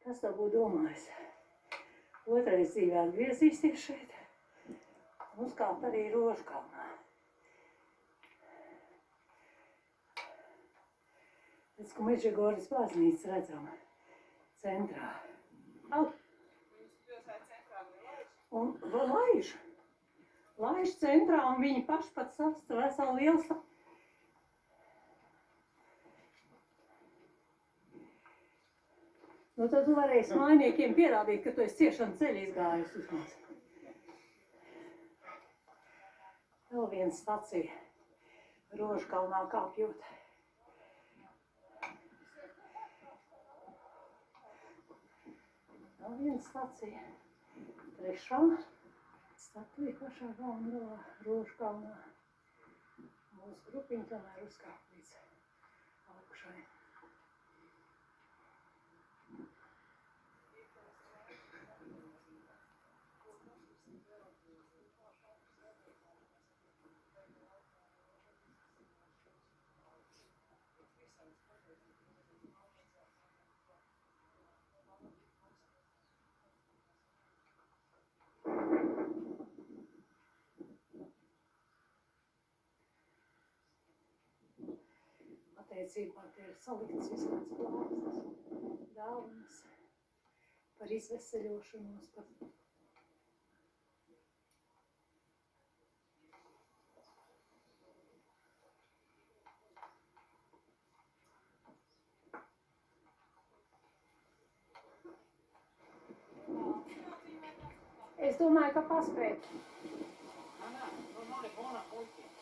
Kas tev būtu domājis? Otrais dzīvē atgriezīsies šeit. Uzkāpt arī Rožkalnā. Redz, ka Mežegoras baznīca redzama centrā. Au! Un laiž centrā, un viņi paši pat sasta veselu liels. Nu, tad tu varēsi mājniekiem pierādīt, ka tu esi ciešanu ceļu izgājus vismaz. Vēl viena stacija Rožkalnā kāpjot. Vēl viena stacija. Trešā statuja pašā galvā Rožkalnā. Mūsu grupiņa tomēr uzkāp līdz augšai. Attiecībā te ir saliktas visādas plāksnes, dāvanas par izveseļošanos, par Es domāju, ka paspēt. No, non è buona oggi.